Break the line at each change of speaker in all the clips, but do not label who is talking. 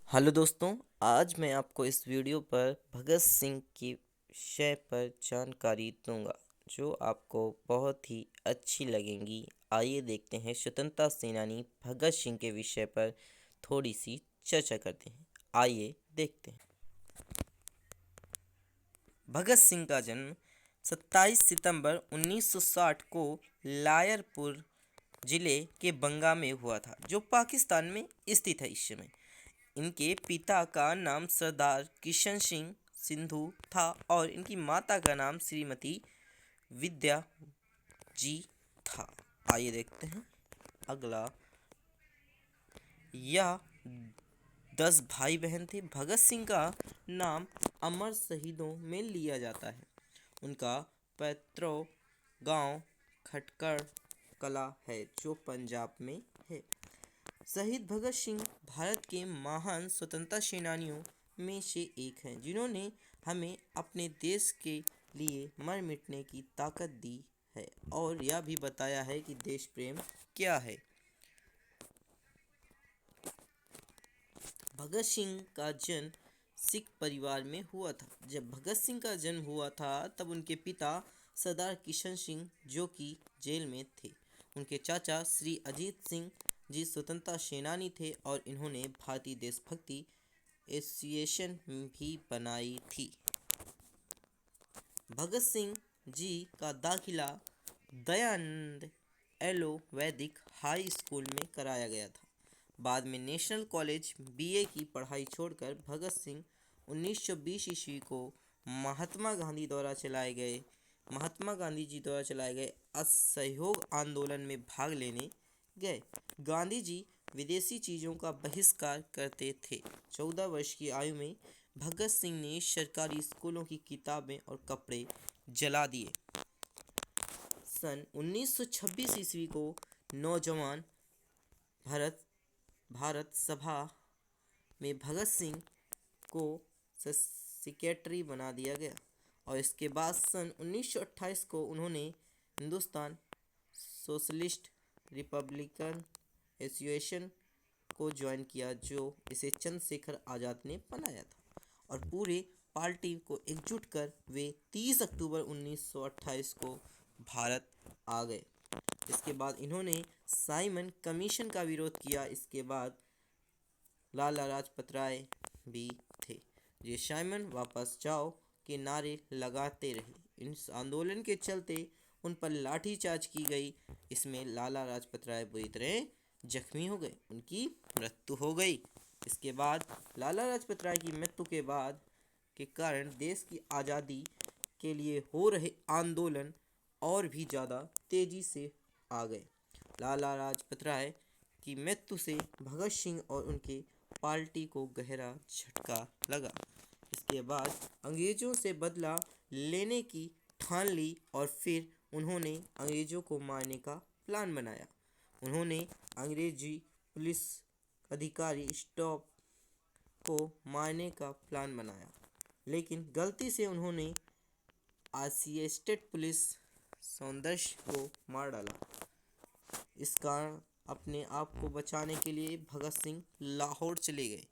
Hello दोस्तों। आज मैं आपको इस वीडियो पर भगत सिंह की विषय पर जानकारी दूंगा जो आपको बहुत ही अच्छी लगेंगी। आइए देखते हैं, स्वतंत्रता सेनानी भगत सिंह के विषय पर थोड़ी सी चर्चा करते हैं। आइए देखते हैं। भगत सिंह का जन्म 27 सितंबर 1960 को लायरपुर जिले के बंगा में हुआ था, जो पाकिस्तान में स्थित है इस समय। इनके पिता का नाम सरदार किशन सिंह सिंधु था और इनकी माता का नाम श्रीमती विद्या जी था। आइए देखते हैं अगला। यह 10 भाई बहन थे। भगत सिंह का नाम अमर शहीदों में लिया जाता है। उनका पैतृक गांव खटकड़ कला है, जो पंजाब में है। शहीद भगत सिंह भारत के महान स्वतंत्रता सेनानियों में से एक हैं, जिन्होंने हमें अपने देश के लिए मर मिटने की ताकत दी है और यह भी बताया है कि देश प्रेम क्या है। भगत सिंह का जन्म सिख परिवार में हुआ था। जब भगत सिंह का जन्म हुआ था तब उनके पिता सरदार किशन सिंह, जो कि जेल में थे, उनके चाचा श्री अजीत सिंह जी स्वतंत्रता सेनानी थे और इन्होंने भारतीय देशभक्ति एसोसिएशन भी बनाई थी। भगत सिंह जी का दाखिला दयानंद एलो वैदिक हाई स्कूल में कराया गया था। बाद में नेशनल कॉलेज बीए की पढ़ाई छोड़कर भगत सिंह 1920 ईस्वी को महात्मा गांधी जी द्वारा चलाए गए असहयोग आंदोलन में भाग लेने गए। गांधी जी विदेशी चीज़ों का बहिष्कार करते थे। 14 वर्ष की आयु में भगत सिंह ने सरकारी स्कूलों की किताबें और कपड़े जला दिए। सन 1926 ईस्वी को नौजवान भारत सभा में भगत सिंह को सेक्रेटरी बना दिया गया और इसके बाद सन 1928 को उन्होंने हिंदुस्तान सोशलिस्ट रिपब्लिकन एसोसिएशन को ज्वाइन किया, जो इसे चंद्रशेखर आज़ाद ने बनाया था। और पूरे पार्टी को एकजुट कर वे 30 अक्टूबर 1928 को भारत आ गए। इसके बाद इन्होंने साइमन कमीशन का विरोध किया। इसके बाद लाला लाजपत राय भी थे, ये साइमन वापस जाओ के नारे लगाते रहे। इस आंदोलन के चलते उन पर लाठीचार्ज की गई। इसमें लाला लाजपत राय बुरी तरह जख्मी हो गए, उनकी मृत्यु हो गई। इसके बाद लाला लाजपत राय की मृत्यु के कारण देश की आज़ादी के लिए हो रहे आंदोलन और भी ज़्यादा तेज़ी से आ गए। लाला लाजपत राय की मृत्यु से भगत सिंह और उनके पार्टी को गहरा झटका लगा। इसके बाद अंग्रेज़ों से बदला लेने की ठान ली और फिर उन्होंने अंग्रेज़ों को मारने का प्लान बनाया। उन्होंने अंग्रेजी पुलिस अधिकारी स्टॉप को मारने का प्लान बनाया, लेकिन गलती से उन्होंने एसोसिएटेड पुलिस सौंदर्य को मार डाला। इस कारण अपने आप को बचाने के लिए भगत सिंह लाहौर चले गए।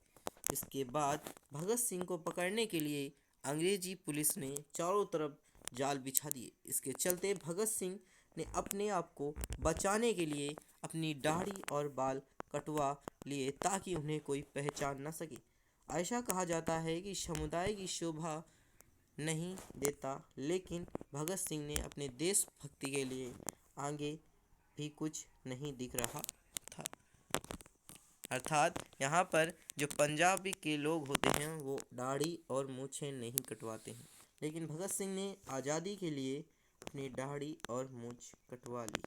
इसके बाद भगत सिंह को पकड़ने के लिए अंग्रेजी पुलिस ने चारों तरफ जाल बिछा दिए। इसके चलते भगत सिंह ने अपने आप को बचाने के लिए अपनी दाढ़ी और बाल कटवा लिए ताकि उन्हें कोई पहचान न सके। ऐसा कहा जाता है कि समुदाय की शोभा नहीं देता, लेकिन भगत सिंह ने अपने देशभक्ति के लिए आगे भी कुछ नहीं दिख रहा था। अर्थात यहाँ पर जो पंजाबी के लोग होते हैं वो दाढ़ी और मूछें नहीं कटवाते हैं, लेकिन भगत सिंह ने आज़ादी के लिए अपनी दाढ़ी और मूछ कटवा ली।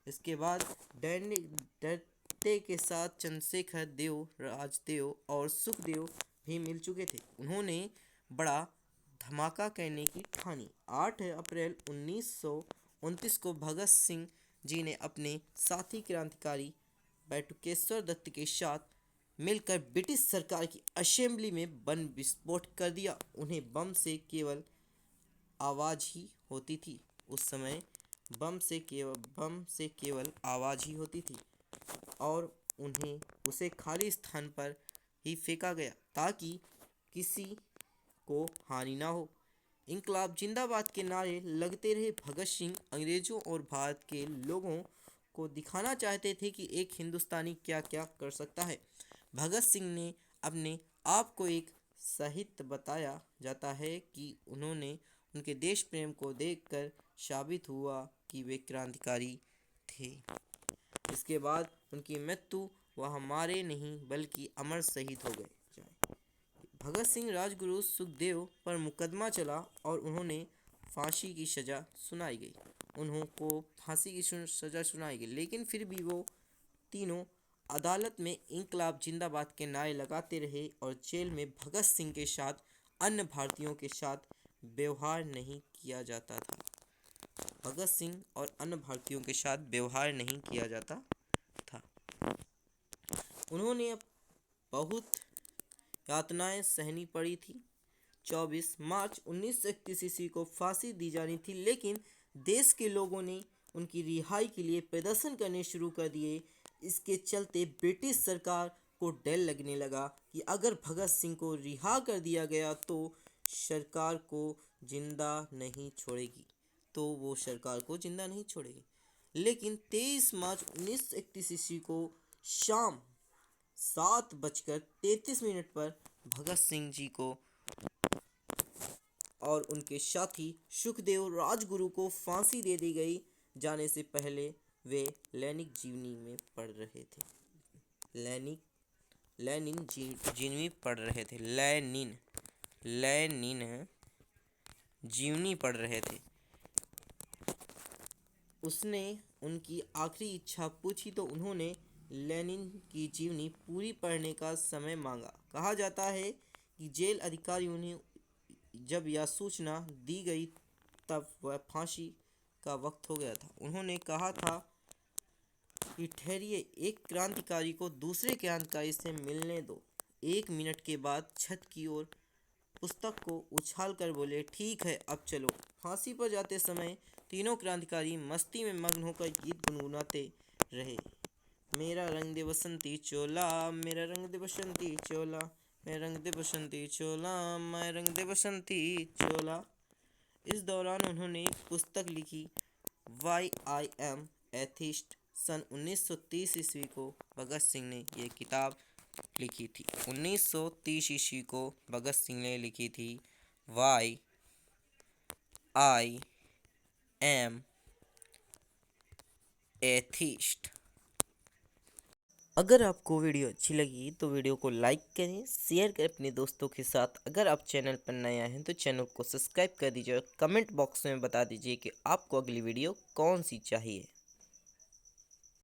इसके बाद डरते के साथ चंद्रशेखर देव, राजदेव और सुखदेव भी मिल चुके थे। उन्होंने बड़ा धमाका करने की ठानी। 8 अप्रैल 1929 को भगत सिंह जी ने अपने साथी क्रांतिकारी बटुकेश्वर दत्त के साथ मिलकर ब्रिटिश सरकार की असेंबली में बम विस्फोट कर दिया। उन्हें बम से केवल आवाज़ ही होती थी। उस समय बम से केवल आवाज़ ही होती थी और उन्हें उसे खाली स्थान पर ही फेंका गया ताकि किसी को हानि ना हो। इंकलाब जिंदाबाद के नारे लगते रहे। भगत सिंह अंग्रेजों और भारत के लोगों को दिखाना चाहते थे कि एक हिंदुस्तानी क्या क्या कर सकता है। भगत सिंह ने अपने आप को एक साहित्य बताया जाता है कि उन्होंने उनके देश प्रेम को देखकर साबित हुआ कि वे क्रांतिकारी थे। इसके बाद उनकी मृत्यु वह हमारे नहीं बल्कि अमर शहीद हो गए। भगत सिंह राजगुरु सुखदेव पर मुकदमा चला और उन्होंने फांसी की सज़ा सुनाई गई। लेकिन फिर भी वो तीनों अदालत में इंकलाब जिंदाबाद के नारे लगाते रहे और जेल में भगत सिंह के साथ अन्य भारतीयों के साथ व्यवहार नहीं किया जाता था। भगत सिंह और अन्य भारतीयों के साथ व्यवहार नहीं किया जाता था। उन्होंने बहुत यातनाएं सहनी पड़ी थी। 24 मार्च 1931 ईस्वी को फांसी दी जानी थी, लेकिन देश के लोगों ने उनकी रिहाई के लिए प्रदर्शन करने शुरू कर दिए। इसके चलते ब्रिटिश सरकार को डर लगने लगा कि अगर भगत सिंह को रिहा कर दिया गया तो सरकार को जिंदा नहीं छोड़ेगी। लेकिन 23 मार्च 1931 ईस्वी को शाम 7:33 पर भगत सिंह जी को और उनके साथी सुखदेव राजगुरु को फांसी दे दी गई। जाने से पहले वे लेनिन जीवनी पढ़ रहे थे। उसने उनकी आखिरी इच्छा पूछी तो उन्होंने लेनिन की जीवनी पूरी पढ़ने का समय मांगा। कहा जाता है कि जेल अधिकारियों ने जब यह सूचना दी गई तब वह फांसी का वक्त हो गया था। उन्होंने कहा था कि ठहरिए, एक क्रांतिकारी को दूसरे क्रांतिकारी से मिलने दो। 1 मिनट के बाद छत की ओर पुस्तक को उछाल कर बोले, ठीक है अब चलो। फांसी पर जाते समय तीनों क्रांतिकारी मस्ती में मग्न होकर गीत गुनगुनाते रहे। मेरा रंग दे बसंती चोला, मेरा रंग दे बसंती चोला, मेरा रंग दे बसंती चोला, मैं रंग दे बसंती चोला। इस दौरान उन्होंने एक पुस्तक लिखी, वाई आई एम एथिस्ट। सन 1930 ईस्वी को भगत सिंह ने यह किताब लिखी थी। 1930 ईस्वी को भगत सिंह ने लिखी थी वाई आई एम एथिस्ट। अगर आपको वीडियो अच्छी लगी तो वीडियो को लाइक करें, शेयर करें अपने दोस्तों के साथ। अगर आप चैनल पर नया हैं तो चैनल को सब्सक्राइब कर दीजिए और कमेंट बॉक्स में बता दीजिए कि आपको अगली वीडियो कौन सी चाहिए।